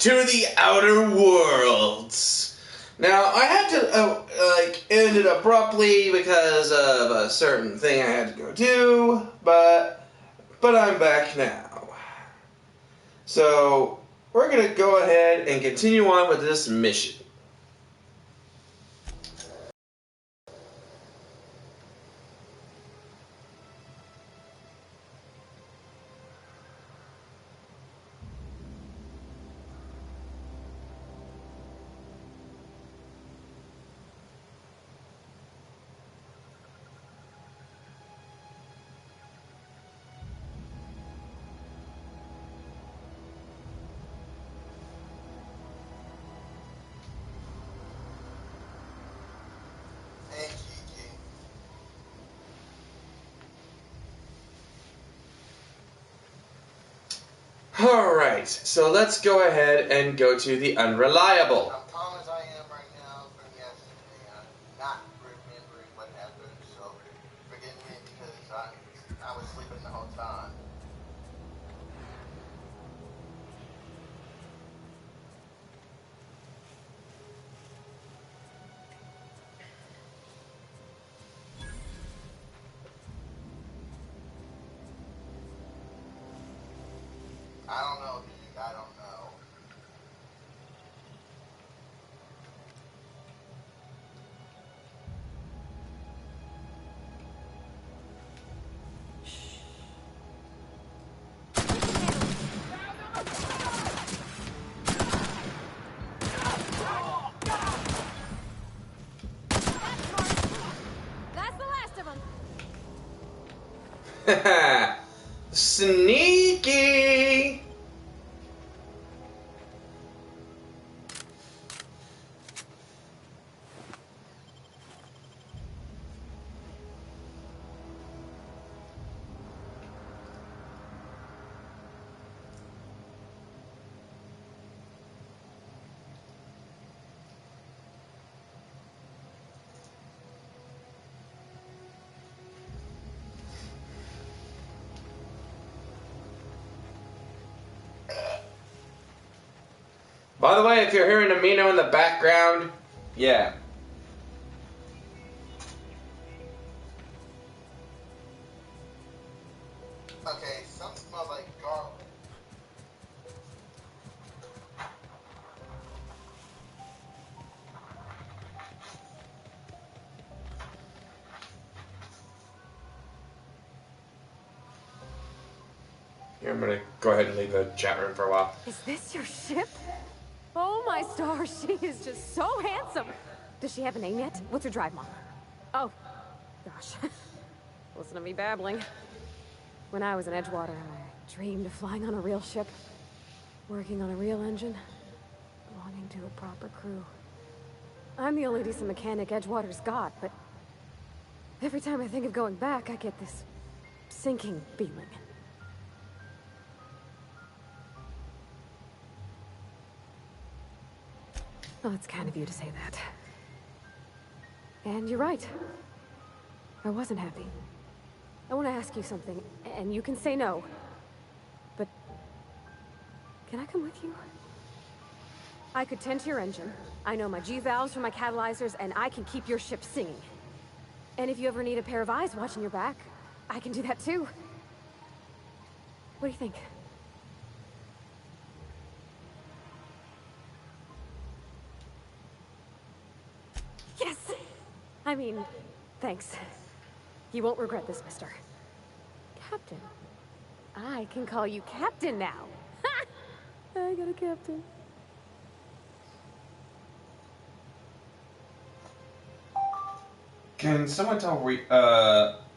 to the outer worlds. Now, I had to, end it abruptly because of a certain thing I had to go do, but I'm back now. So, we're going to go ahead and continue on with this mission. Alright, so let's go ahead and go to the unreliable. I'm calm as I am right now from yesterday. I'm not remembering what happened, so forgive me because I was sleeping the whole time. I don't know, dude. I don't know. That's the last of them. Haha, sneaky! By the way, if you're hearing Amino in the background, yeah. Okay, something smells like garlic. Here, I'm gonna go ahead and leave the chat room for a while. Is this your ship? Oh my stars, she is just so handsome. Does she have a name yet? What's her drive, Mom? Oh, gosh. Listen to me babbling. When I was in Edgewater, I dreamed of flying on a real ship, working on a real engine, belonging to a proper crew. I'm the only decent mechanic Edgewater's got, but every time I think of going back, I get this sinking feeling. Well, it's kind of you to say that. And you're right. I wasn't happy. I want to ask you something, and you can say no. But can I come with you? I could tend to your engine. I know my G-valves from my catalyzers, and I can keep your ship singing. And if you ever need a pair of eyes watching your back, I can do that too. What do you think? Yes! I mean, thanks. You won't regret this, mister. Captain. I can call you Captain now. Ha! I got a captain. Can someone tell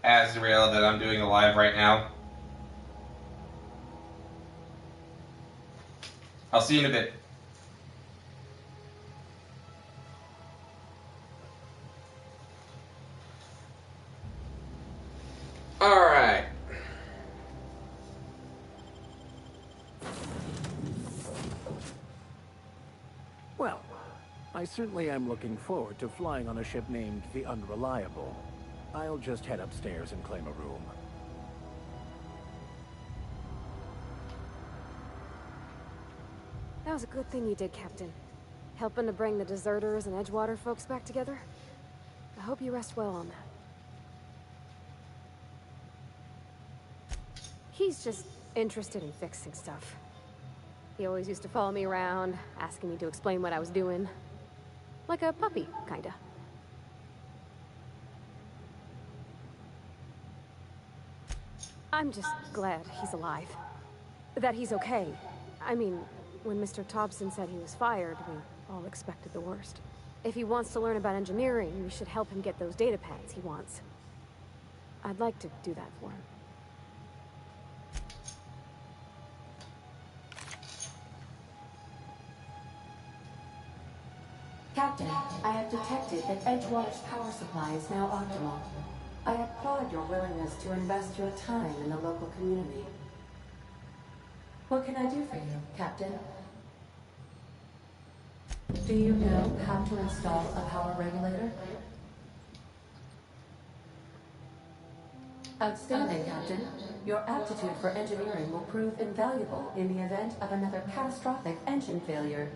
Azrael that I'm doing a live right now? I'll see you in a bit. Alright. Well, I certainly am looking forward to flying on a ship named the Unreliable. I'll just head upstairs and claim a room. That was a good thing you did, Captain. Helping to bring the deserters and Edgewater folks back together. I hope you rest well on that. He's just interested in fixing stuff. He always used to follow me around, asking me to explain what I was doing. Like a puppy, kinda. I'm just glad he's alive. That he's okay. I mean, when Mr. Thompson said he was fired, we all expected the worst. If he wants to learn about engineering, we should help him get those data pads he wants. I'd like to do that for him. Captain, I have detected that Edgewater's power supply is now optimal. I applaud your willingness to invest your time in the local community. What can I do for you, Captain? Do you know how to install a power regulator? Outstanding, Captain. Your aptitude for engineering will prove invaluable in the event of another catastrophic engine failure.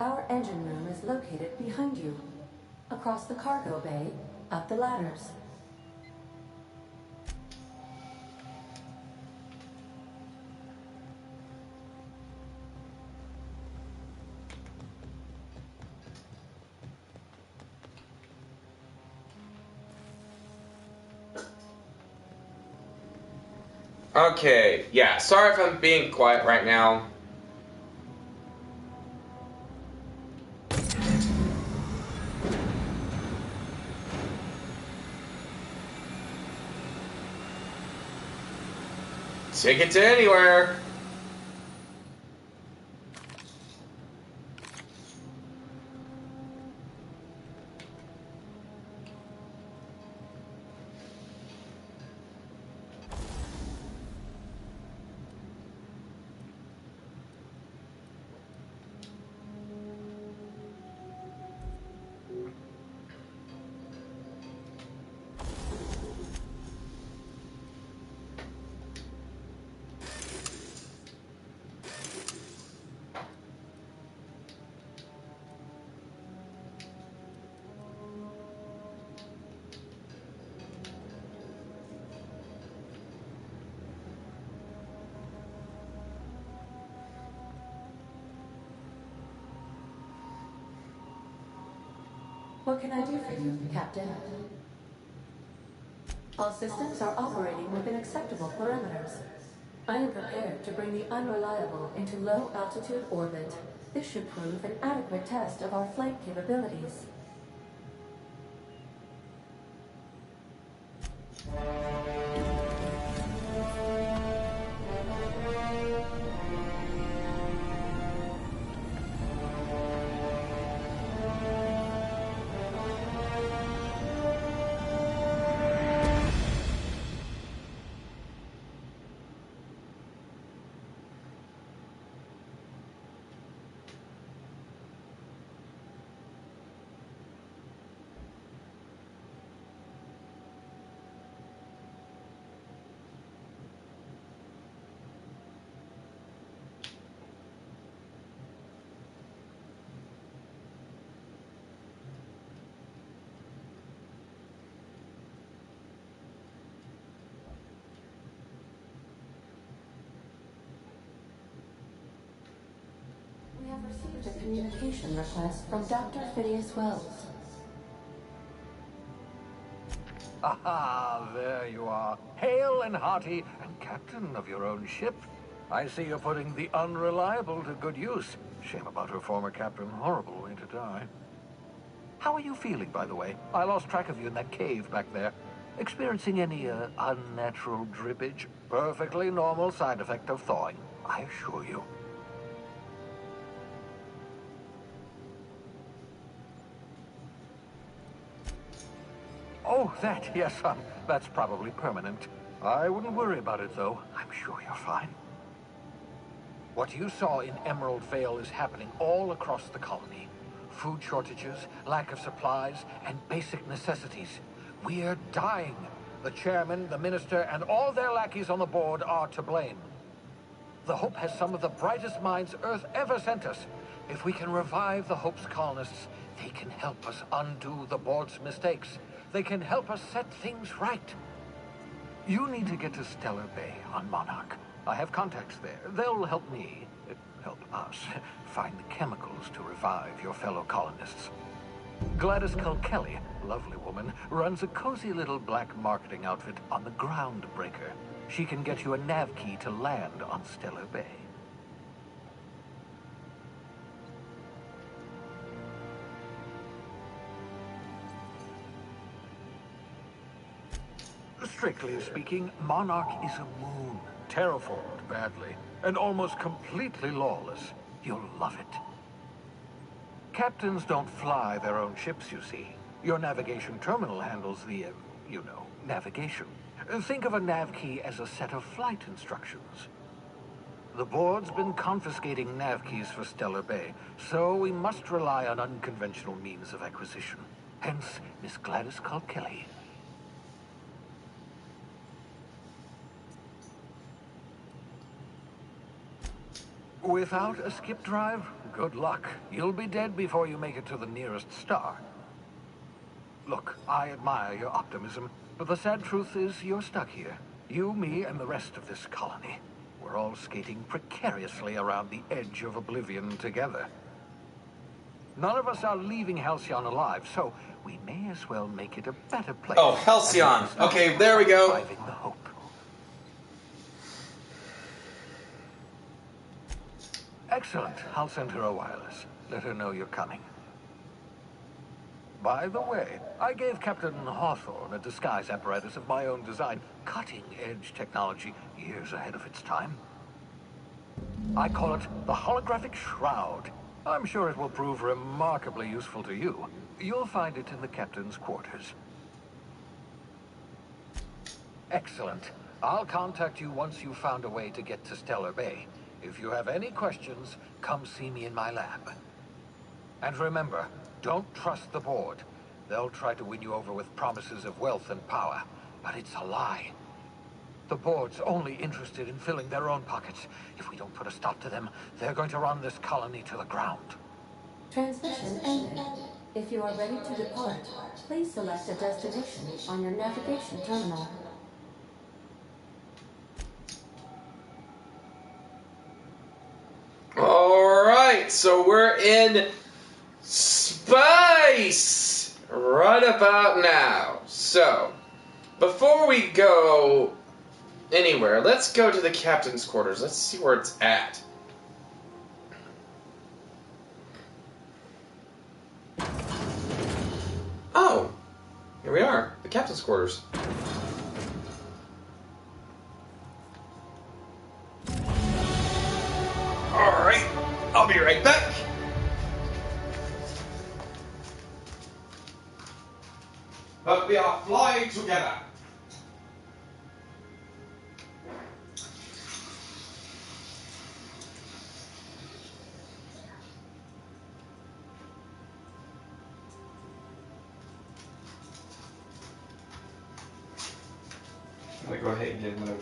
Our engine room is located behind you, across the cargo bay, up the ladders. Okay, yeah, sorry if I'm being quiet right now. Ticket to anywhere. What can I do for you, Captain? All systems are operating within acceptable parameters. I am prepared to bring the Unreliable into low-altitude orbit. This should prove an adequate test of our flight capabilities. We have received a communication request from Dr. Phineas Wells. Aha, there you are. Hale and hearty, and captain of your own ship. I see you're putting the Unreliable to good use. Shame about her former captain. Horrible way to die. How are you feeling, by the way? I lost track of you in that cave back there. Experiencing any, unnatural drippage? Perfectly normal side effect of thawing, I assure you. Oh, that, yes, that's probably permanent. I wouldn't worry about it, though. I'm sure you're fine. What you saw in Emerald Vale is happening all across the colony. Food shortages, lack of supplies, and basic necessities. We're dying. The chairman, the minister, and all their lackeys on the board are to blame. The Hope has some of the brightest minds Earth ever sent us. If we can revive the Hope's colonists, they can help us undo the board's mistakes. They can help us set things right. You need to get to Stellar Bay on Monarch. I have contacts there. They'll help me, help us, find the chemicals to revive your fellow colonists. Gladys Kelly, lovely woman, runs a cozy little black marketing outfit on the Groundbreaker. She can get you a nav key to land on Stellar Bay. Strictly speaking, Monarch is a moon, terraformed badly, and almost completely lawless. You'll love it. Captains don't fly their own ships, you see. Your navigation terminal handles the, navigation. Think of a nav key as a set of flight instructions. The board's been confiscating nav keys for Stellar Bay, so we must rely on unconventional means of acquisition. Hence, Miss Gladys Kelly. Without a skip drive, good luck. You'll be dead before you make it to the nearest star. Look, I admire your optimism, but the sad truth is you're stuck here. You, me, and the rest of this colony. We're all skating precariously around the edge of oblivion together. None of us are leaving Halcyon alive, so we may as well make it a better place. Oh, Halcyon. Okay, there we go. Reviving the Hope. Excellent. I'll send her a wireless. Let her know you're coming. By the way, I gave Captain Hawthorne a disguise apparatus of my own design, cutting-edge technology, years ahead of its time. I call it the Holographic Shroud. I'm sure it will prove remarkably useful to you. You'll find it in the captain's quarters. Excellent. I'll contact you once you've found a way to get to Stellar Bay. If you have any questions, come see me in my lab. And remember, don't trust the board. They'll try to win you over with promises of wealth and power, but it's a lie. The board's only interested in filling their own pockets. If we don't put a stop to them, they're going to run this colony to the ground. Transmission ended. If you are ready to depart, please select a destination on your navigation terminal. Alright, so we're in space right about now. So, before we go anywhere, let's go to the captain's quarters. Let's see where it's at. Oh, here we are, the captain's quarters. Alright, I'll be right back. But we are flying together. I'm going to go ahead and give him a...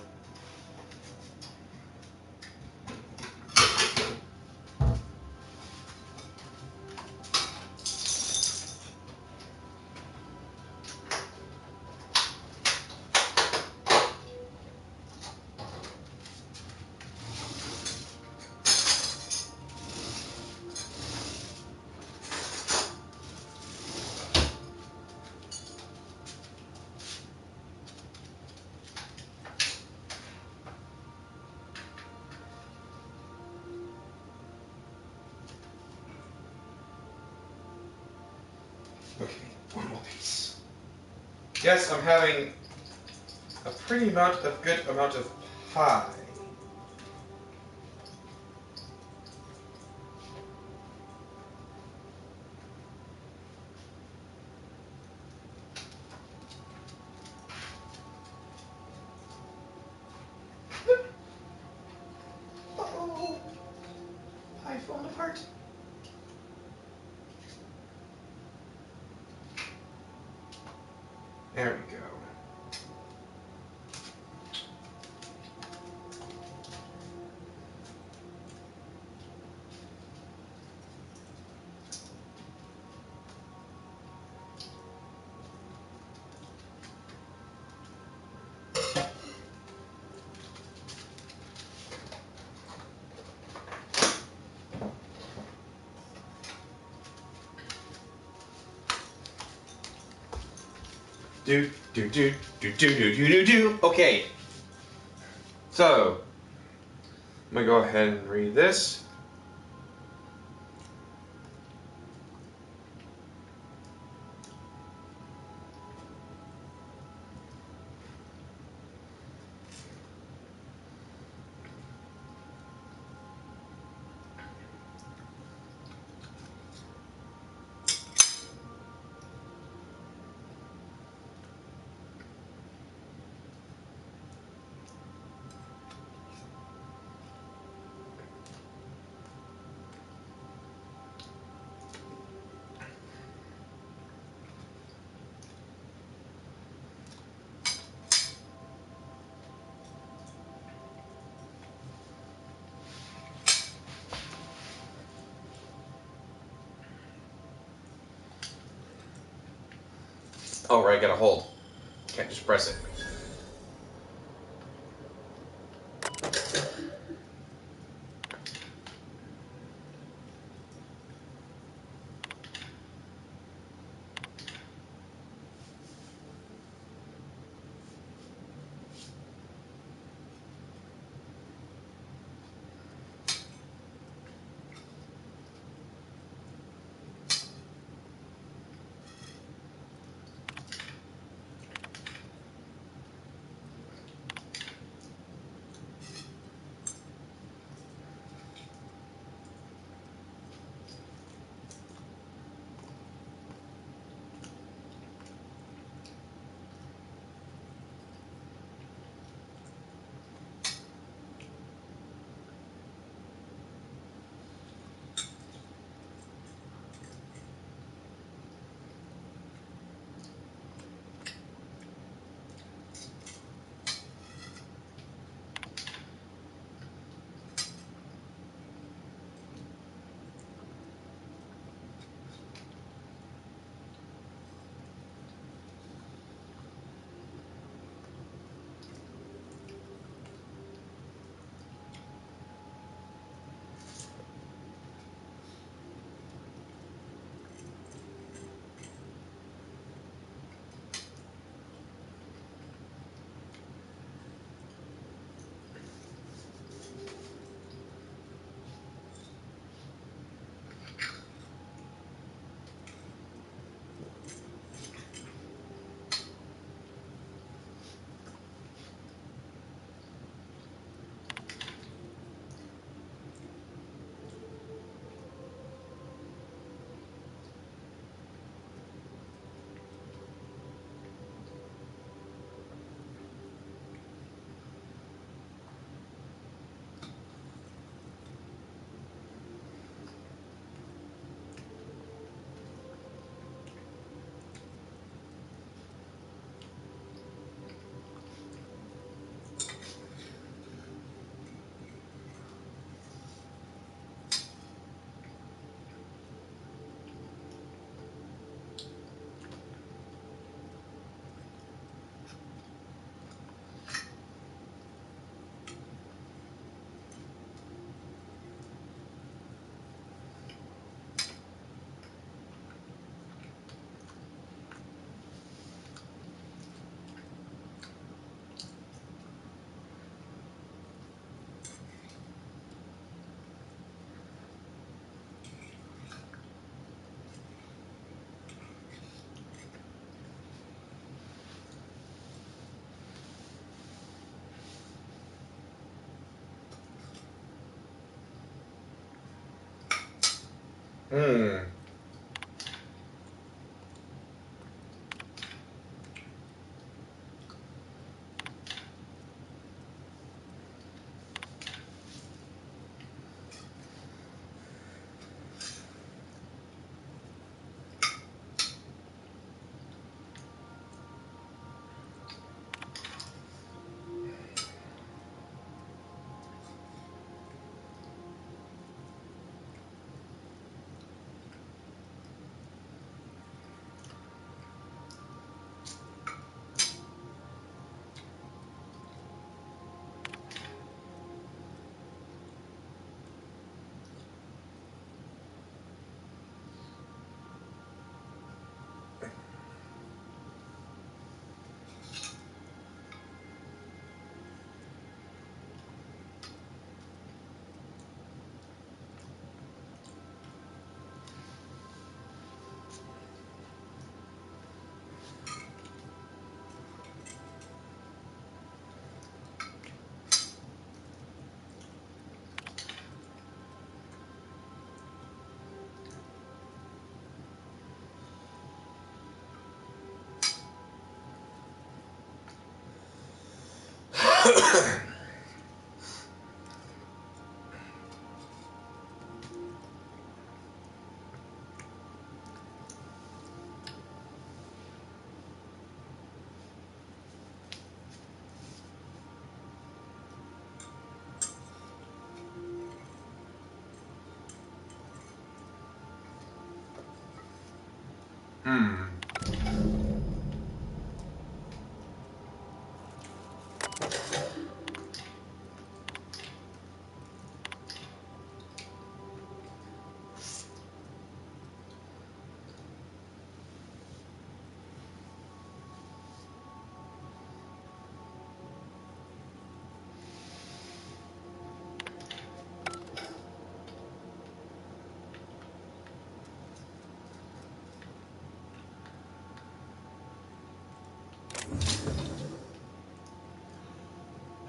Okay, one more piece. Yes, I'm having a pretty good amount of pie. Uh-oh, pie falling apart. There we go. Do do do do do do do do do. Okay. So I'm gonna go ahead and read this. Oh, right, gotta hold. Can't just press it. Hmm.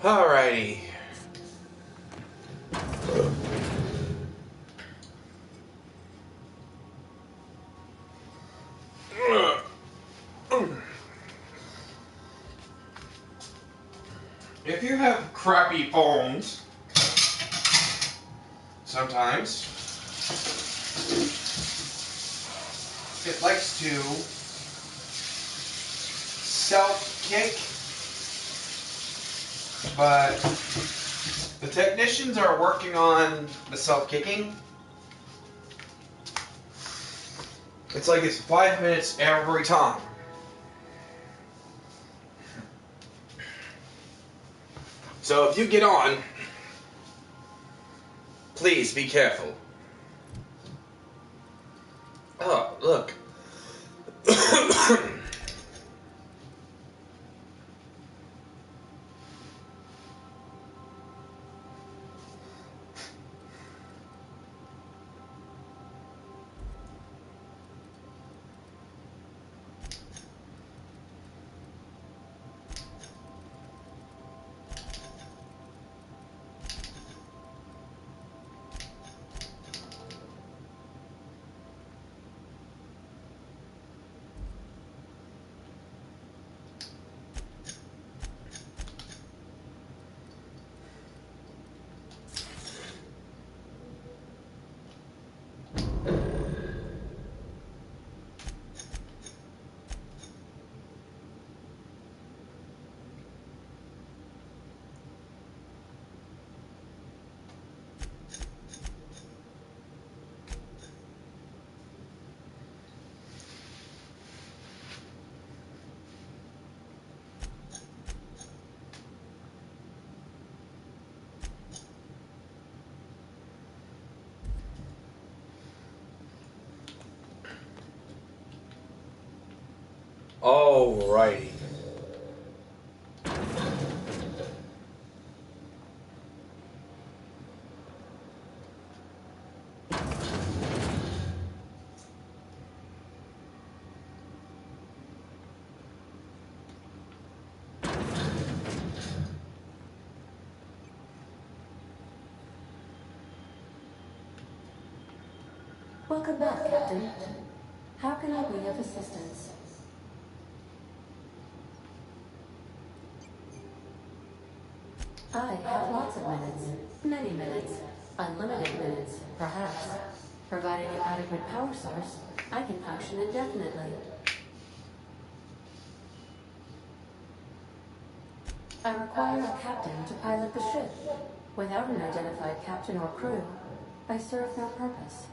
Alrighty. If you have crappy phones, sometimes it likes to self-kick, but the technicians are working on the self-kicking. It's like it's 5 minutes every time. So if you get on, please be careful. Oh, look. Alrighty. Welcome back, Captain. How can I be of assistance? I have lots of minutes. Many minutes. Unlimited minutes, perhaps. Providing an adequate power source, I can function indefinitely. I require a captain to pilot the ship. Without an identified captain or crew, I serve no purpose.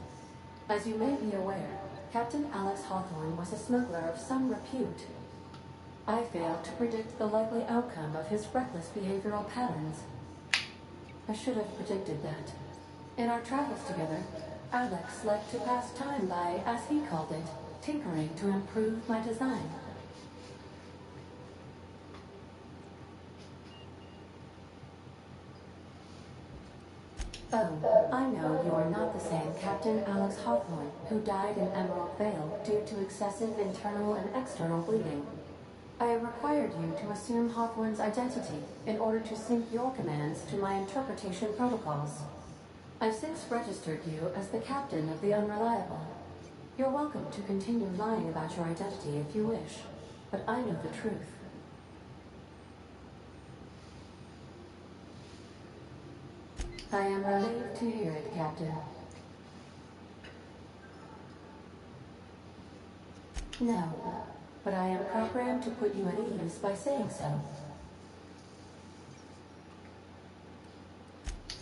As you may be aware, Captain Alex Hawthorne was a smuggler of some repute. I failed to predict the likely outcome of his reckless behavioral patterns. I should have predicted that. In our travels together, Alex liked to pass time by, as he called it, tinkering to improve my design. Oh, I know you are not the same Captain Alex Hawthorne who died in Emerald Vale due to excessive internal and external bleeding. I have required you to assume Hawthorne's identity in order to sync your commands to my interpretation protocols. I've since registered you as the captain of the Unreliable. You're welcome to continue lying about your identity if you wish, but I know the truth. I am relieved to hear it, Captain. No, but I am programmed to put you at ease by saying so.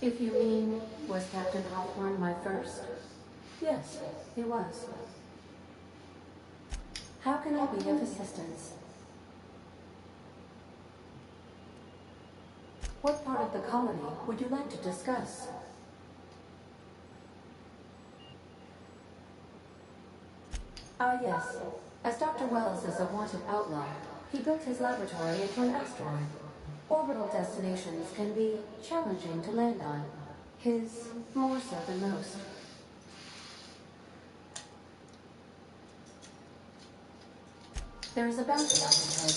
If you mean, was Captain Hawthorne my first? Yes, he was. How can I be of assistance? What part of the colony would you like to discuss? Ah, yes. As Dr. Wells is a wanted outlaw, he built his laboratory into an asteroid. Orbital destinations can be challenging to land on. His more so than most. There is a bounty on his head,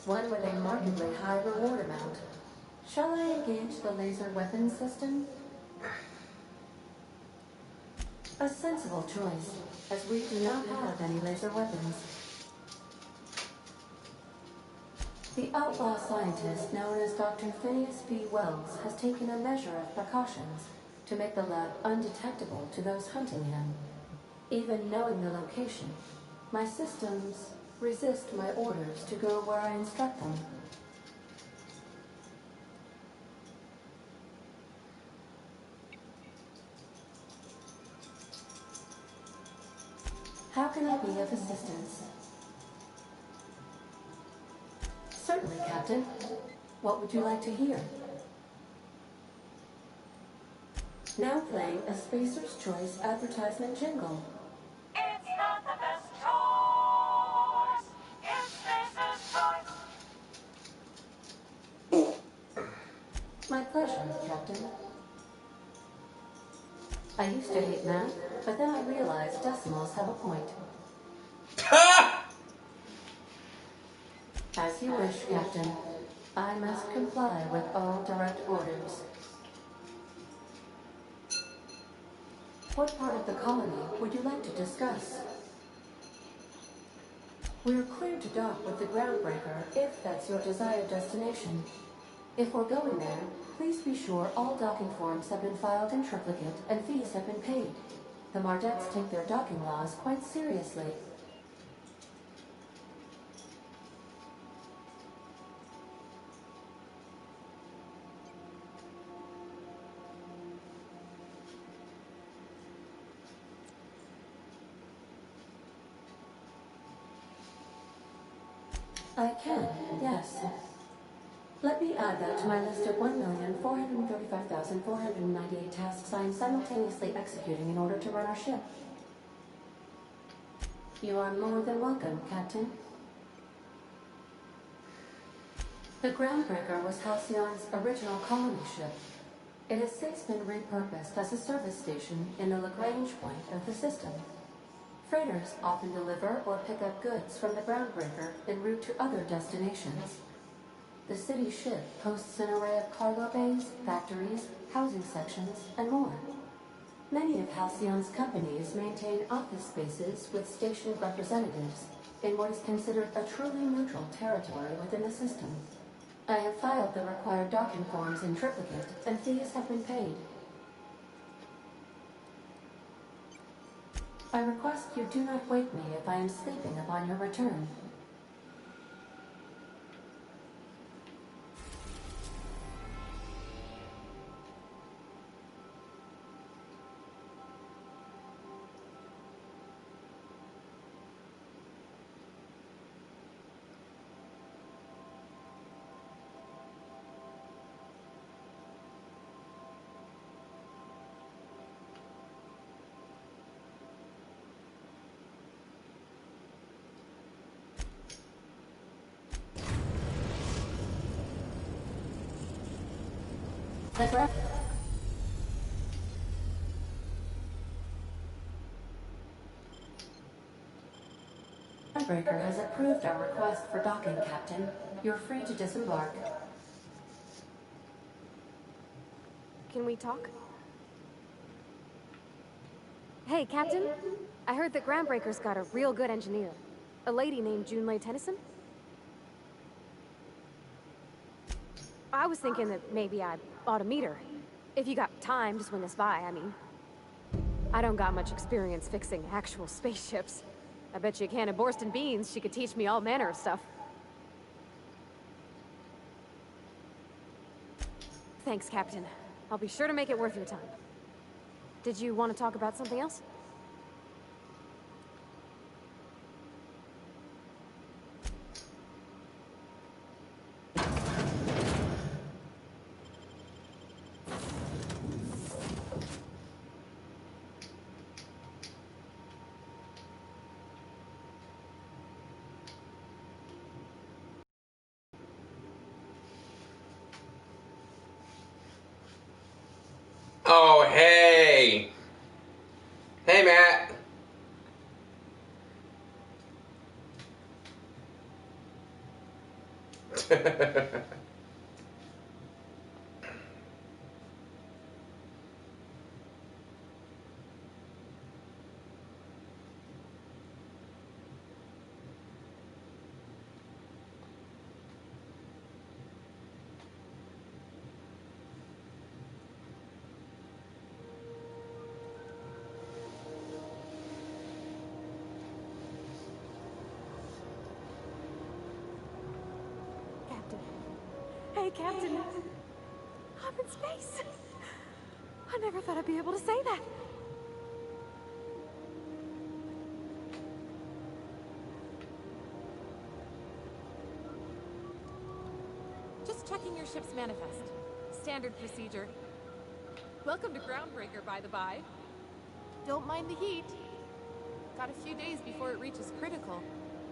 one with a markedly high reward amount. Shall I engage the laser weapon system? A sensible choice, as we do not have any laser weapons. The outlaw scientist known as Dr. Phineas B. Wells has taken a measure of precautions to make the lab undetectable to those hunting him. Even knowing the location, my systems resist my orders to go where I instruct them. How can I be of assistance? Certainly, Captain. What would you like to hear? Now playing a Spacer's Choice advertisement jingle. It's not the best choice. It's Spacer's choice. My pleasure, Captain. I used to hate math, but then I realized decimals have a point. As you wish, Captain. I must comply with all direct orders. What part of the colony would you like to discuss? We're clear to dock with the Groundbreaker if that's your desired destination. If we're going there, please be sure all docking forms have been filed in triplicate and fees have been paid. The Mardettes take their docking laws quite seriously. I can, yes. Let me add that to my list of 1,435,498 tasks I am simultaneously executing in order to run our ship. You are more than welcome, Captain. The Groundbreaker was Halcyon's original colony ship. It has since been repurposed as a service station in the Lagrange point of the system. Freighters often deliver or pick up goods from the Groundbreaker en route to other destinations. The city ship hosts an array of cargo bays, factories, housing sections, and more. Many of Halcyon's companies maintain office spaces with stationed representatives in what is considered a truly neutral territory within the system. I have filed the required docking forms in triplicate, and fees have been paid. I request you do not wake me if I am sleeping upon your return. The Groundbreaker has approved our request for docking, Captain. You're free to disembark. Can we talk? Hey, Captain. I heard that Groundbreaker's got a real good engineer. A lady named Junlei Tennyson. I was thinking that maybe I ought to meet her. If you got time to swing us by, I mean. I don't got much experience fixing actual spaceships. I bet you a can of Borston beans she could teach me all manner of stuff. Thanks, Captain. I'll be sure to make it worth your time. Did you want to talk about something else? Oh, hey! Hey, Matt! Captain. Hey, Captain. I'm in space. I never thought I'd be able to say that. Just checking your ship's manifest. Standard procedure. Welcome to Groundbreaker, by the by. Don't mind the heat. Got a few days before it reaches critical.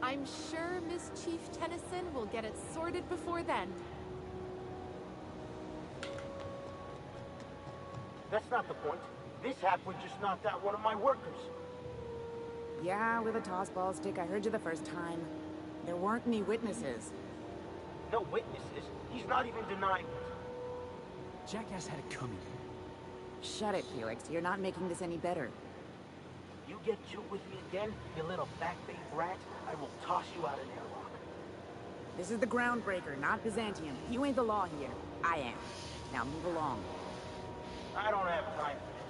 I'm sure Miss Chief Tennyson will get it sorted before then. That's not the point. This halfway just knocked out one of my workers. Yeah, with a toss-ball stick, I heard you the first time. There weren't any witnesses. No witnesses. He's not even denying it. Jackass had it coming. Shut it, Felix. You're not making this any better. You get cute with me again, you little backbait brat, I will toss you out an airlock. This is the Groundbreaker, not Byzantium. You ain't the law here. I am. Now move along. I don't have time for this.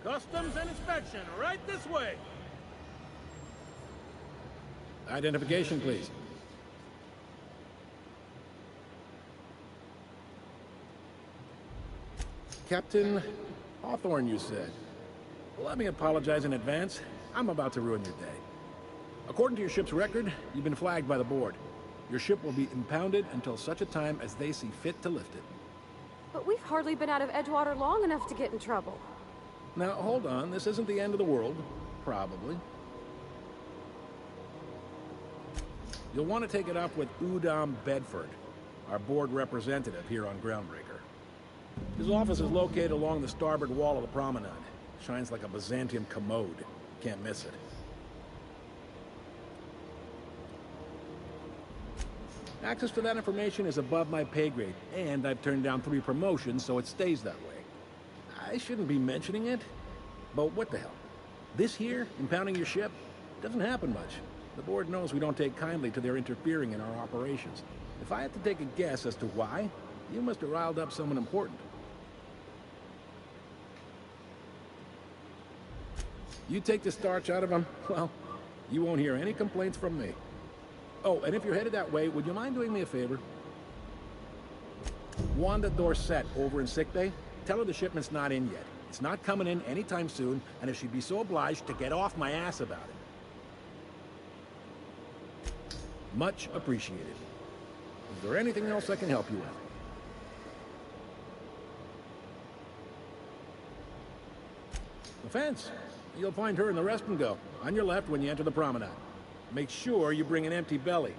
Customs and inspection, right this way. Identification, please. Captain Hawthorne, you said. Well, let me apologize in advance. I'm about to ruin your day. According to your ship's record, you've been flagged by the board. Your ship will be impounded until such a time as they see fit to lift it. But we've hardly been out of Edgewater long enough to get in trouble. Now, hold on. This isn't the end of the world. Probably. You'll want to take it up with Udom Bedford, our board representative here on Groundbreaker. His office is located along the starboard wall of the promenade. Shines like a Byzantium commode. Can't miss it. Access to that information is above my pay grade, and I've turned down 3 promotions, so it stays that way. I shouldn't be mentioning it, but what the hell? This here, impounding your ship, doesn't happen much. The board knows we don't take kindly to their interfering in our operations. If I had to take a guess as to why, you must have riled up someone important. You take the starch out of them, well, you won't hear any complaints from me. Oh, and if you're headed that way, would you mind doing me a favor? Wanda Dorset over in sickbay, tell her the shipment's not in yet. It's not coming in anytime soon, and if she'd be so obliged to get off my ass about it. Much appreciated. Is there anything else I can help you with? The fence. You'll find her in the rest and go, on your left when you enter the promenade. Make sure you bring an empty belly.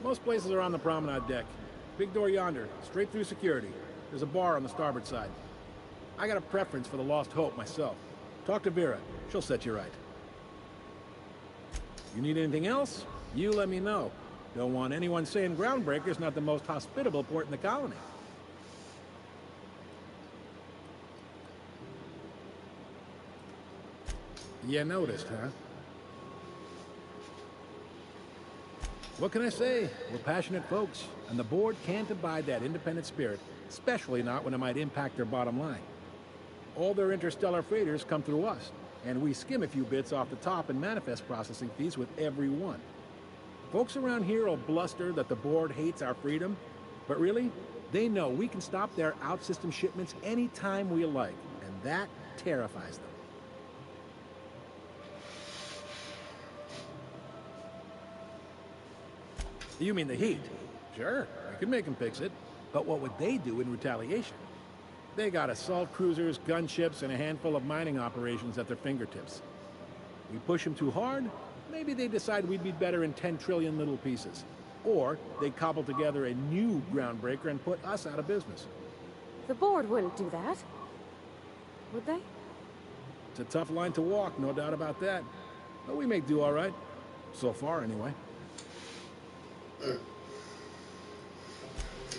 Most places are on the promenade deck. Big door yonder, straight through security. There's a bar on the starboard side. I got a preference for the Lost Hope myself. Talk to Vera. She'll set you right. You need anything else? You let me know. Don't want anyone saying Groundbreaker's not the most hospitable port in the colony. You noticed, huh? What can I say? We're passionate folks, and the board can't abide that independent spirit, especially not when it might impact their bottom line. All their interstellar freighters come through us, and we skim a few bits off the top in manifest processing fees with every one. Folks around here will bluster that the board hates our freedom, but really, they know we can stop their out-system shipments anytime we like, and that terrifies them. You mean the heat? Sure, we could make them fix it. But what would they do in retaliation? They got assault cruisers, gunships, and a handful of mining operations at their fingertips. We push them too hard, maybe they decide we'd be better in 10 trillion little pieces. Or they cobble together a new Groundbreaker and put us out of business. The board wouldn't do that. Would they? It's a tough line to walk, no doubt about that. But we may do all right. So far, anyway.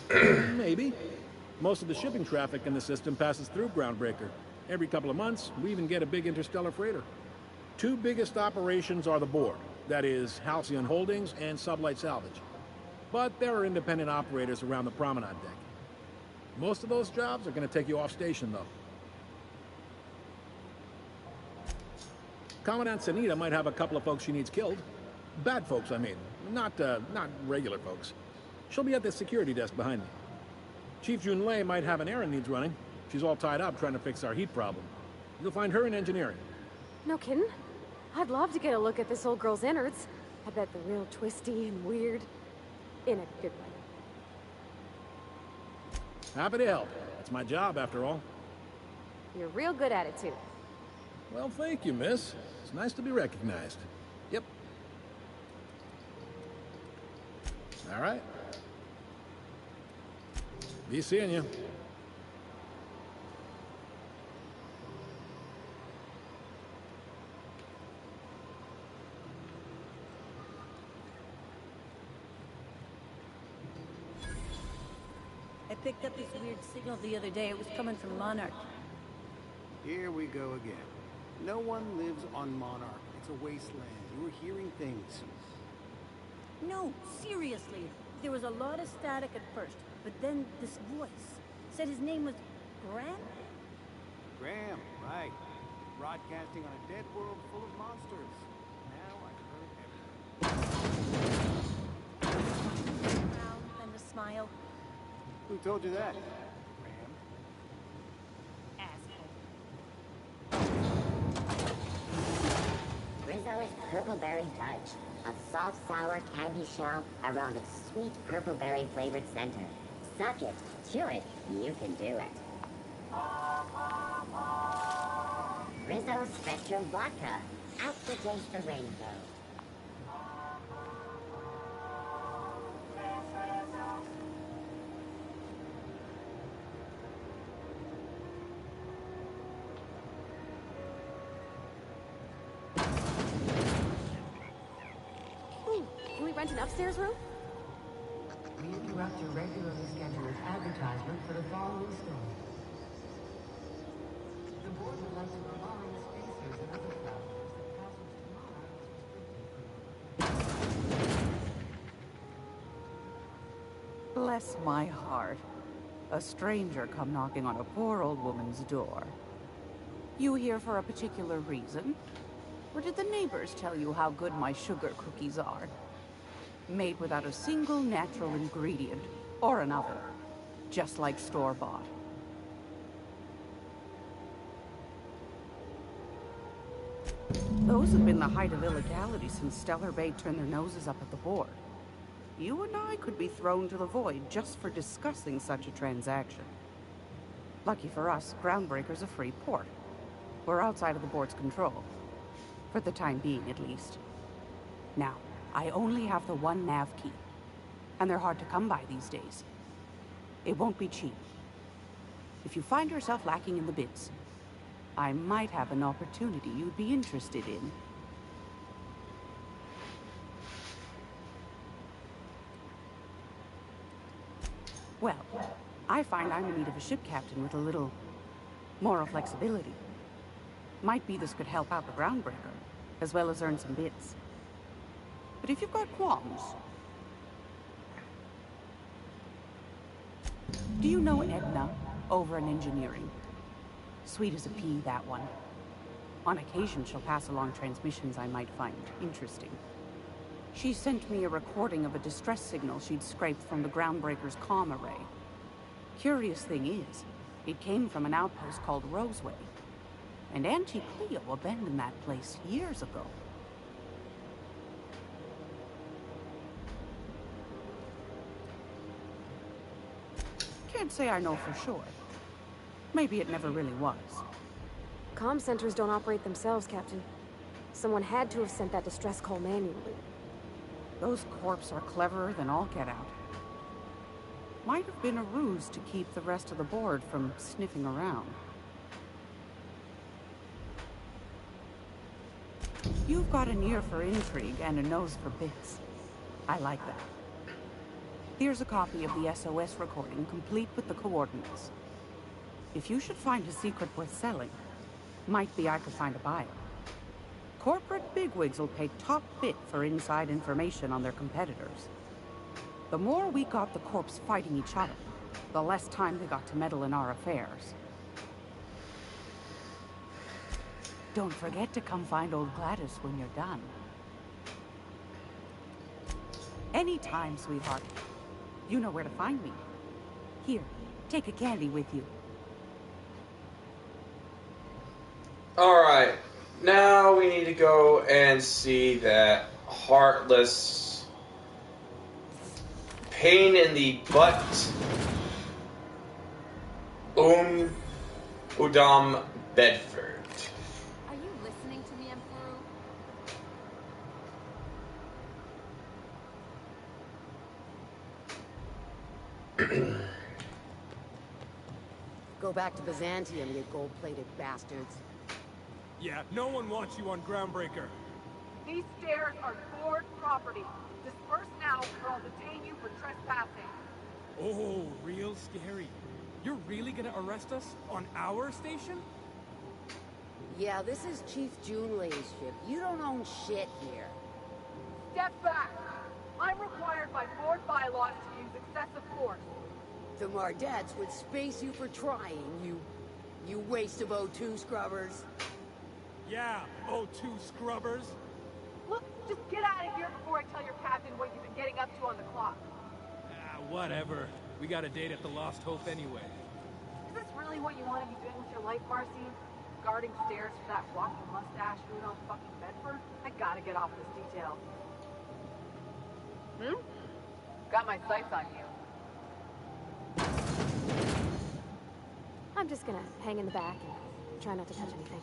Maybe. Most of the shipping traffic in the system passes through Groundbreaker. Every couple of months, we even get a big interstellar freighter. Two biggest operations are the board. That is, Halcyon Holdings and Sublight Salvage. But there are independent operators around the promenade deck. Most of those jobs are going to take you off station, though. Commandant Sanita might have a couple of folks she needs killed. Bad folks, I mean. Not regular folks. She'll be at the security desk behind me. Chief Junlei might have an errand needs running. She's all tied up trying to fix our heat problem. You'll find her in engineering. No kidding? I'd love to get a look at this old girl's innards. I bet they're real twisty and weird. In a good way. Happy to help. That's my job, after all. You're real good at it, too. Well, thank you, miss. It's nice to be recognized. Yep. All right. Be seeing you. I picked up this weird signal the other day. It was coming from Monarch. Here we go again. No one lives on Monarch. It's a wasteland. You were hearing things. No, seriously. There was a lot of static at first, but then this voice said his name was Graham? Graham, right. Broadcasting on a dead world full of monsters. Now I've heard everything. Frown and a smile. Who told you that? Rizzo's Purple-Berry Touch, a soft-sour candy shell around a sweet purple-berry flavored center. Suck it, chew it, you can do it. Rizzo Spectrum Vodka, out to taste the rainbow. Rent an upstairs room? We interrupt your regularly scheduled advertisement for the following story. The board would like to provide spacers and other travelers Bless my heart. A stranger come knocking on a poor old woman's door. You here for a particular reason? Or did the neighbors tell you how good my sugar cookies are? Made without a single natural ingredient, or another. Just like store-bought. Those have been the height of illegality since Stellar Bay turned their noses up at the board. You and I could be thrown to the void just for discussing such a transaction. Lucky for us, Groundbreaker's a free port. We're outside of the board's control. For the time being, at least. Now, I only have the one nav key, and they're hard to come by these days. It won't be cheap. If you find yourself lacking in the bids, I might have an opportunity you'd be interested in. Well, I find I'm in need of a ship captain with a little moral flexibility. Might be this could help out the Groundbreaker, as well as earn some bits. But if you've got qualms... Do you know Edna, over in engineering? Sweet as a pea, that one. On occasion, she'll pass along transmissions I might find interesting. She sent me a recording of a distress signal she'd scraped from the Groundbreaker's comm array. Curious thing is, it came from an outpost called Roseway. And Auntie Cleo abandoned that place years ago. Can't say I know for sure. Maybe it never really was. Comm centers don't operate themselves, Captain. Someone had to have sent that distress call manually. Those corps are cleverer than all get out. Might have been a ruse to keep the rest of the board from sniffing around. You've got an ear for intrigue and a nose for bits. I like that. Here's a copy of the SOS recording, complete with the coordinates. If you should find a secret worth selling, might be I could find a buyer. Corporate bigwigs will pay top bit for inside information on their competitors. The more we got the corps fighting each other, the less time they got to meddle in our affairs. Don't forget to come find old Gladys when you're done. Anytime, sweetheart. You know where to find me. Here, take a candy with you. Alright, now we need to go and see that heartless pain in the butt Udom Bedford. Are you listening to me, Emperor? Go back to Byzantium, you gold-plated bastards. Yeah, no one wants you on Groundbreaker. These stairs are board property. Disperse now or I'll detain you for trespassing. Oh, real scary. You're really gonna arrest us on our station? Yeah, this is Chief Junlei's ship. You don't own shit here. Step back. I'm required by board bylaws to use excessive force. The Mardettes would space you for trying, you waste of O2 scrubbers. Yeah, O2 scrubbers. Look, just get out of here before I tell your captain what you've been getting up to on the clock. Whatever. We got a date at the Lost Hope anyway. Is this really what you want to be doing with your life, Marcy? Guarding stairs for that walking mustache Udom fucking Bedford? I gotta get off this detail. Got my sights on you. I'm just gonna hang in the back and try not to touch anything.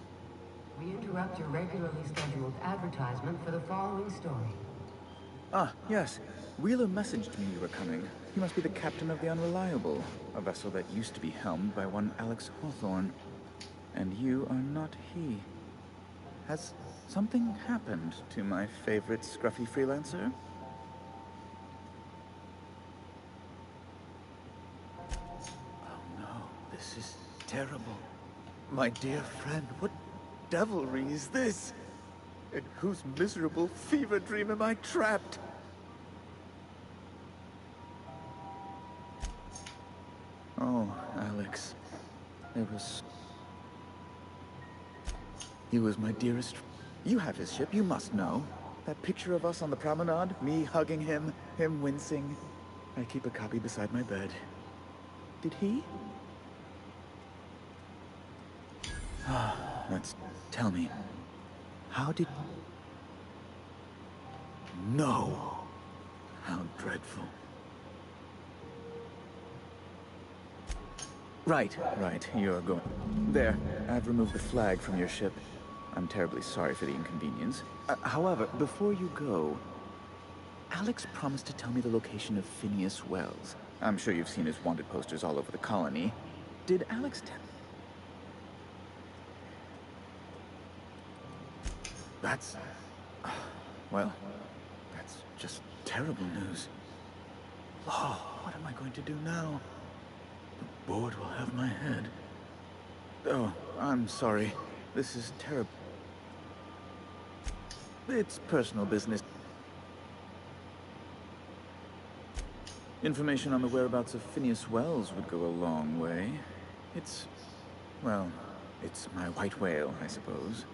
We interrupt your regularly scheduled advertisement for the following story. Ah, yes. Wheeler messaged me you were coming. He must be the captain of the Unreliable, a vessel that used to be helmed by one Alex Hawthorne. And you are not he. Has something happened to my favorite scruffy freelancer? Oh no, this is terrible. My dear friend, what devilry is this? In whose miserable fever dream am I trapped? Oh, Alex. He was my dearest... You have his ship, you must know. That picture of us on the promenade, me hugging him, him wincing. I keep a copy beside my bed. Did he? Tell me. How did... No! How dreadful. Right, you're going... There, I've removed the flag from your ship. I'm terribly sorry for the inconvenience. However, before you go... Alex promised to tell me the location of Phineas Wells. I'm sure you've seen his wanted posters all over the colony. Did Alex tell... That's... well, that's just terrible news. Law, what am I going to do now? The board will have my head. Oh, I'm sorry. This is terrible. It's personal business. Information on the whereabouts of Phineas Wells would go a long way. It's... well, it's my white whale, I suppose.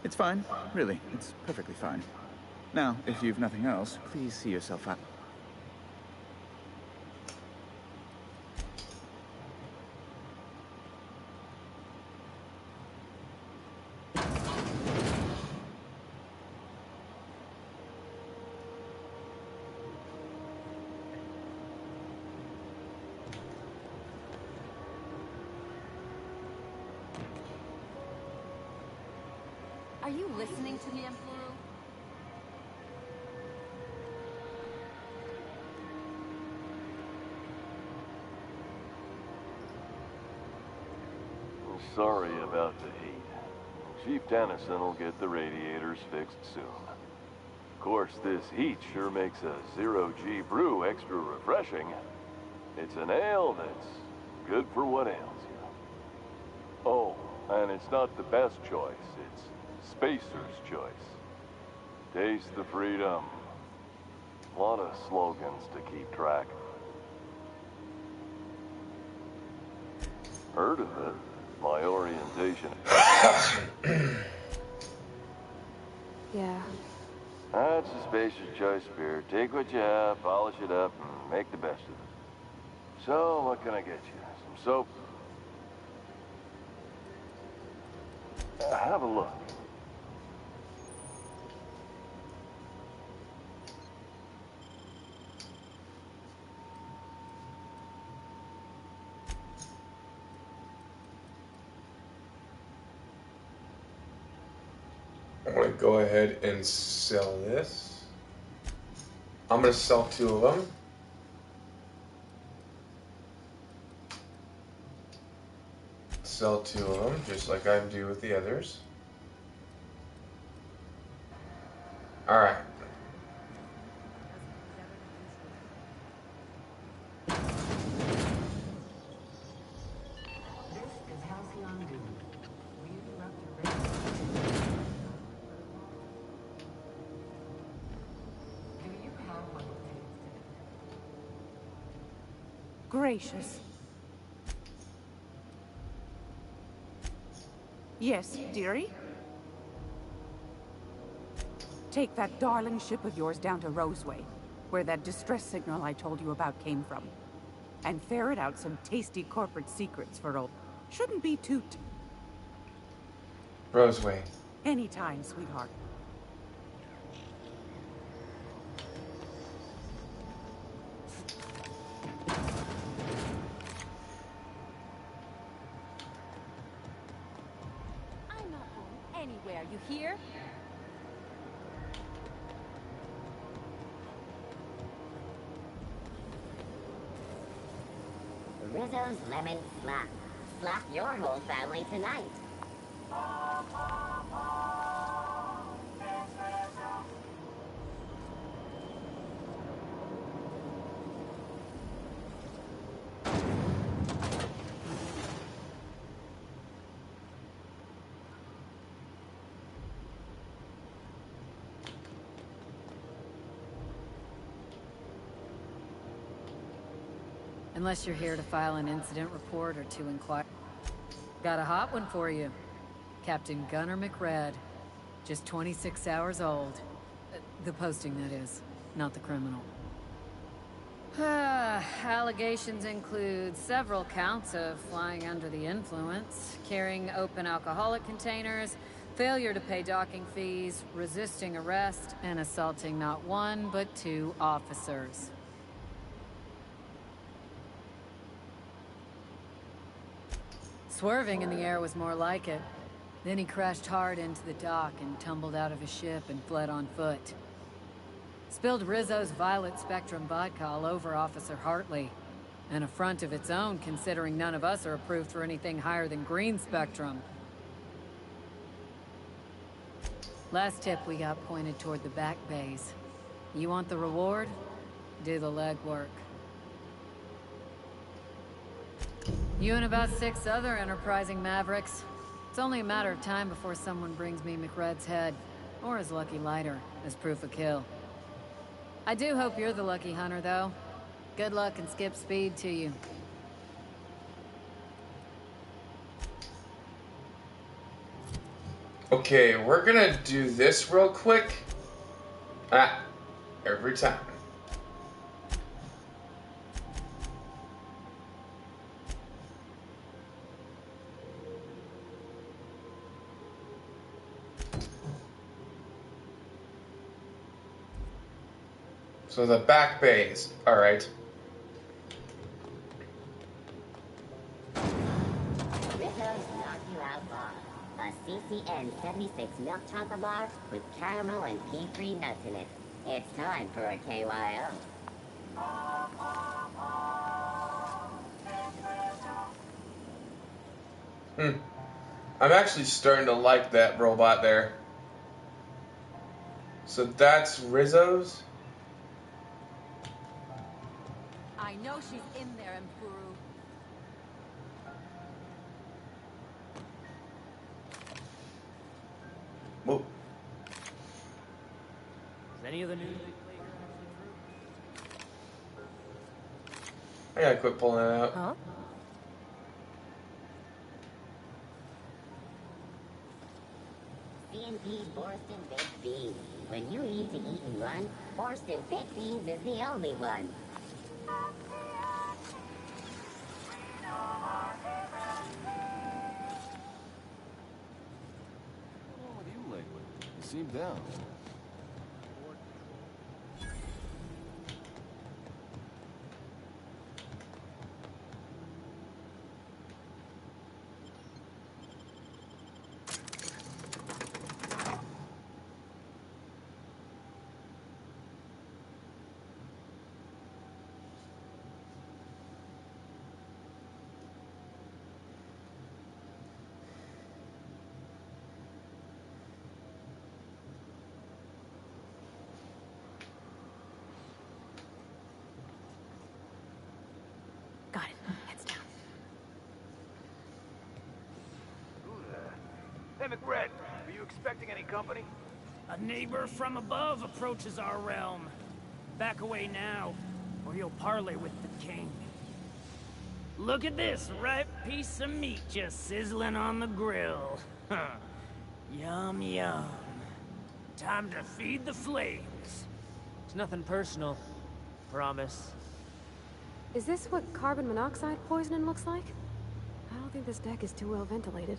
It's fine. Really, it's perfectly fine. Now, if you've nothing else, please see yourself out. Are you listening to me, Emperor? Sorry about the heat. Chief Tennyson will get the radiators fixed soon. Of course, this heat sure makes a zero-G brew extra refreshing. It's an ale that's good for what ails you. Oh, and it's not the best choice. It's Spacer's choice. Taste the freedom. A lot of slogans to keep track. Heard of it? My orientation. Yeah. That's a Spacer's choice beer. Take what you have, polish it up, and make the best of it. So, what can I get you? Some soap? Have a look. I'm going to go ahead and sell this. I'm going to sell 2 of them. Sell 2 of them, just like I do with the others. Alright. Gracious. Yes, dearie? Take that darling ship of yours down to Roseway, where that distress signal I told you about came from. And ferret out some tasty corporate secrets for old... Shouldn't be too... Roseway. Anytime, sweetheart. I'm not going anywhere, you hear? Rizzo's Lemon Slap. Slap your whole family tonight. Unless you're here to file an incident report or to inquire. Got a hot one for you. Captain Gunnar McRed. Just 26 hours old. The posting, that is. Not the criminal. Allegations include several counts of flying under the influence, carrying open alcoholic containers, failure to pay docking fees, resisting arrest, and assaulting not 1 but 2 officers. Swerving in the air was more like it. Then he crashed hard into the dock and tumbled out of his ship and fled on foot. Spilled Rizzo's Violet Spectrum vodka all over Officer Hartley. An affront of its own, considering none of us are approved for anything higher than green spectrum. Last tip we got pointed toward the back bays. You want the reward? Do the legwork. You and about 6 other enterprising mavericks. It's only a matter of time before someone brings me McRed's head, or his lucky lighter, as proof of kill. I do hope you're the lucky hunter, though. Good luck and skip speed to you. Okay, we're gonna do this real quick. Every time. So the back bays, alright. A CCN 76 milk chocolate bar with caramel and pea-free nuts in it. It's time for a KYO. I'm actually starting to like that robot there. So that's Rizzo's? I know she's in there, Mpuru. Whoa. Is any of the news they play here actually true? I gotta quit pulling it out. Huh? C&P Borston Baked Beans. When you need to eat and run, Borston Baked Beans is the only one. What's wrong with you lately? You seem down. Got it. Heads down. Hey, McRed, are you expecting any company? A neighbor from above approaches our realm. Back away now, or you'll parley with the king. Look at this ripe piece of meat just sizzling on the grill. Yum, yum. Time to feed the flames. It's nothing personal. Promise. Is this what carbon monoxide poisoning looks like? I don't think this deck is too well ventilated.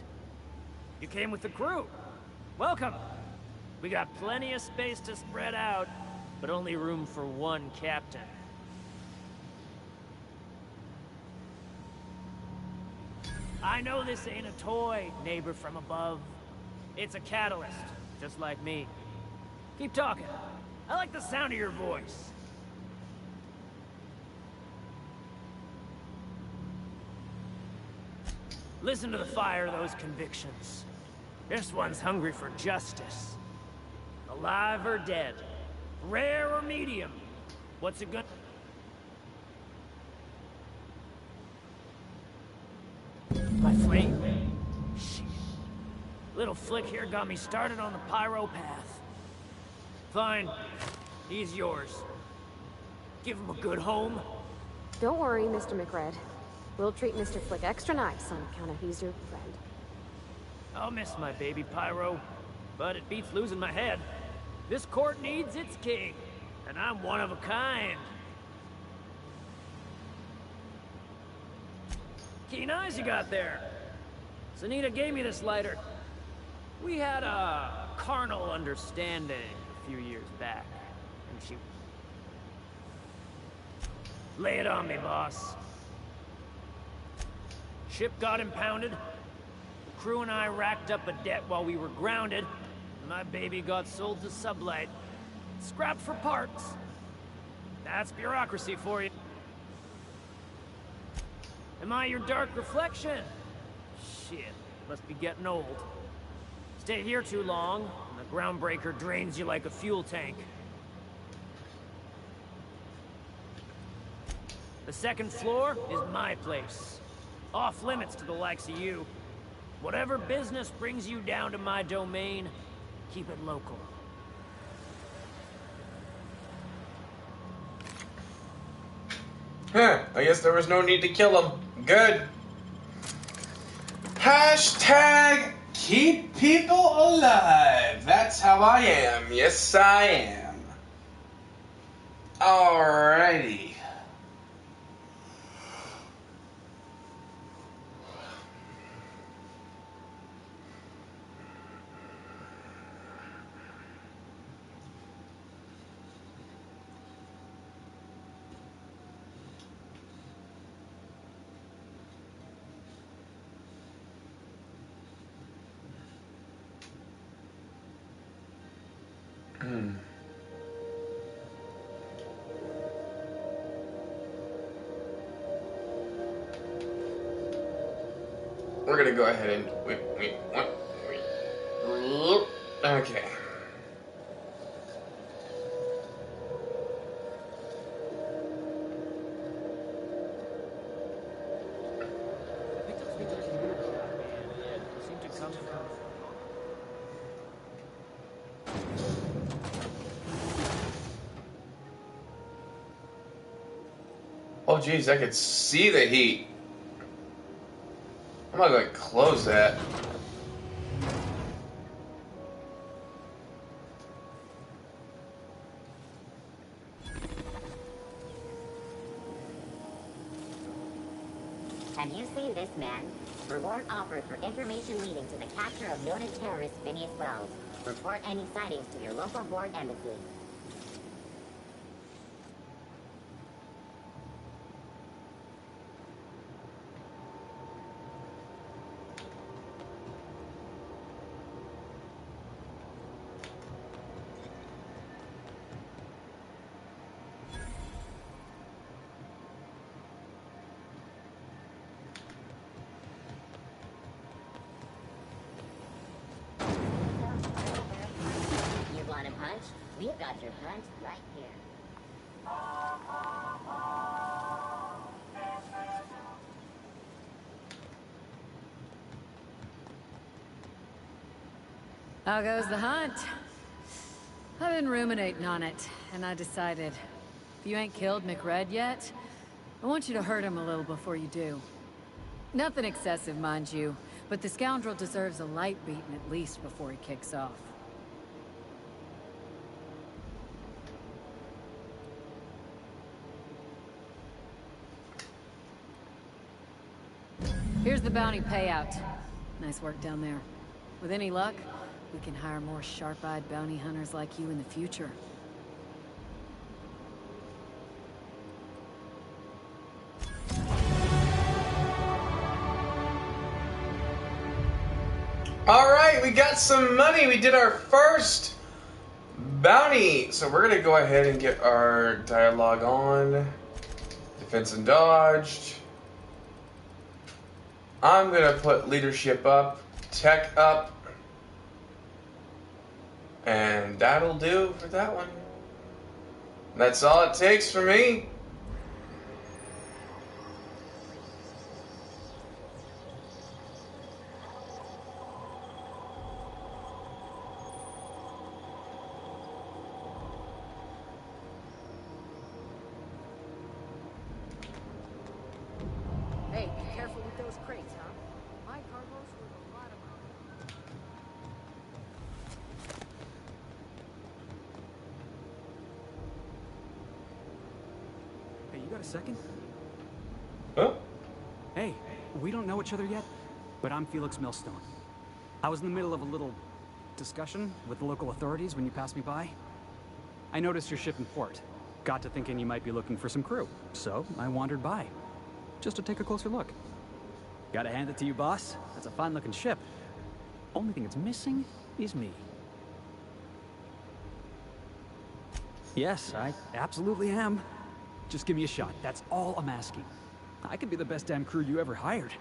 You came with the crew. Welcome. We got plenty of space to spread out, but only room for one captain. I know this ain't a toy, neighbor from above. It's a catalyst, just like me. Keep talking. I like the sound of your voice. Listen to the fire of those convictions. This one's hungry for justice. Alive or dead? Rare or medium? What's it gonna... My flame? Shit. Little flick here got me started on the pyro path. Fine. He's yours. Give him a good home. Don't worry, Mr. McRed. We'll treat Mr. Flick extra nice on account of he's your friend. I'll miss my baby Pyro, but it beats losing my head. This court needs its king, and I'm one of a kind. Keen eyes you got there. Sunita gave me this lighter. We had a carnal understanding a few years back, and she... Lay it on me, boss. Ship got impounded. The crew and I racked up a debt while we were grounded. My baby got sold to Sublight. Scrapped for parts. That's bureaucracy for you. Am I your dark reflection? Shit, must be getting old. Stay here too long, and the groundbreaker drains you like a fuel tank. The second floor is my place. Off limits to the likes of you. Whatever business brings you down to my domain, keep it local. Huh, I guess there was no need to kill him. Good. Hashtag keep people alive. That's how I am. Yes, I am. Alrighty. We're gonna go ahead and okay. Oh geez, I could see the heat. I'm gonna go ahead and close that. Have you seen this man? Reward offered for information leading to the capture of noted terrorist Phineas Wells. Report any sightings to your local board embassy. You want a punch? We've got your punch right here. How goes the hunt? I've been ruminating on it, and I decided, if you ain't killed McRed yet, I want you to hurt him a little before you do. Nothing excessive, mind you, but the scoundrel deserves a light beating at least before he kicks off. Here's the bounty payout. Nice work down there. With any luck, we can hire more sharp-eyed bounty hunters like you in the future. Alright, we got some money. We did our first bounty. So we're gonna go ahead and get our dialogue on. Defense and dodged. I'm gonna put leadership up, tech up, and that'll do for that one. That's all it takes for me. Hey, be careful with those crates, huh? My cargo's worth a lot of money. Hey, you got a second? Huh? Hey, we don't know each other yet, but I'm Felix Millstone. I was in the middle of a little discussion with the local authorities when you passed me by. I noticed your ship in port. Got to thinking you might be looking for some crew, so I wandered by, just to take a closer look. Gotta hand it to you, boss. That's a fine-looking ship. Only thing it's missing is me. Yes, I absolutely am. Just give me a shot. That's all I'm asking. I could be the best damn crew you ever hired.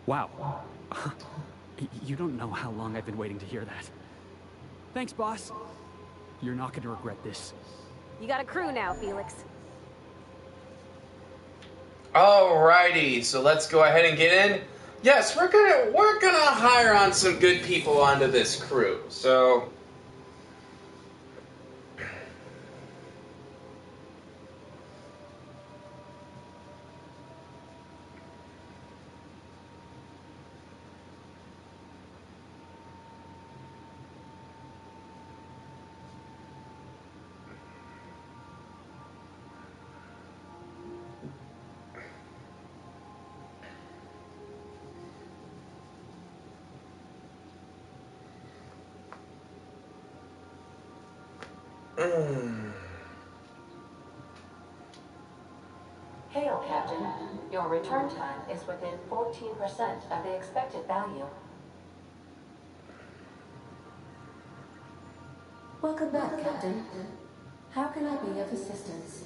Wow. You don't know how long I've been waiting to hear that. Thanks, boss. You're not going to regret this. You got a crew now, Felix. Alrighty, so let's go ahead and get in. Yes, we're gonna hire on some good people onto this crew. So Hail, Captain. Your return time is within 14% of the expected value. Welcome back, Captain. How can I be of assistance?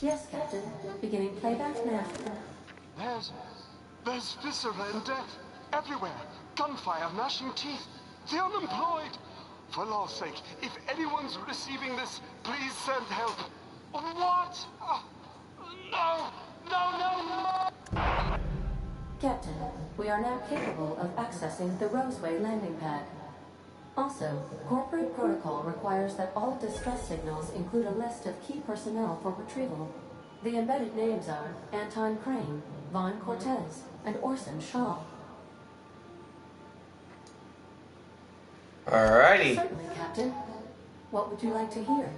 Yes, Captain. Beginning playback now. There's viscera and death everywhere. Gunfire, gnashing teeth. The unemployed. For law's sake, if anyone's receiving this, please send help. What? No! Captain, we are now capable of accessing the Roseway landing pad. Also, corporate protocol requires that all distress signals include a list of key personnel for retrieval. The embedded names are Anton Crane, Vaughn Cortez, and Orson Shaw. alrighty. Certainly, Captain. What would you like to hear?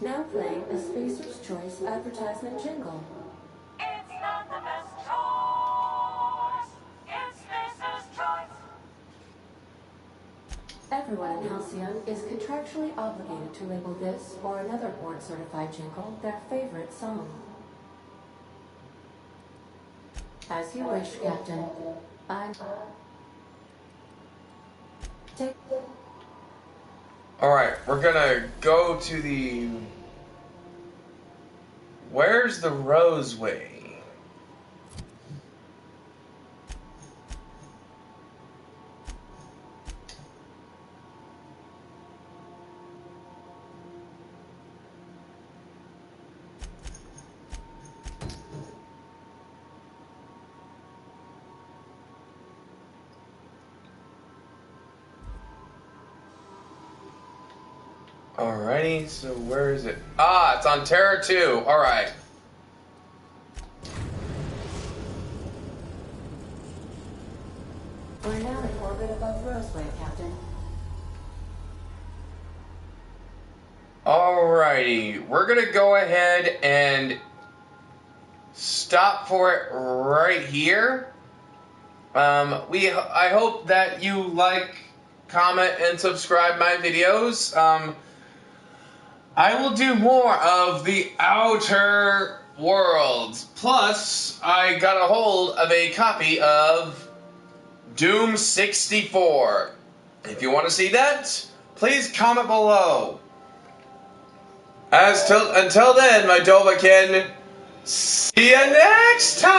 Now playing a Spacer's Choice advertisement jingle. It's not the best choice. It's Spacer's choice. Everyone in Halcyon is contractually obligated to label this or another board-certified jingle their favorite song. As you wish, Captain. Alright, we're gonna go to the... Where's the Roseway? Alrighty, so where is it? Ah, it's on Terra 2. Alright. We're now in orbit above Roseway, Captain. Alrighty, we're gonna go ahead and stop for it right here. I hope that you like, comment, and subscribe my videos. I will do more of the Outer Worlds. Plus, I got a hold of a copy of Doom 64. If you want to see that, please comment below. Until then, my Dovahken, see you next time!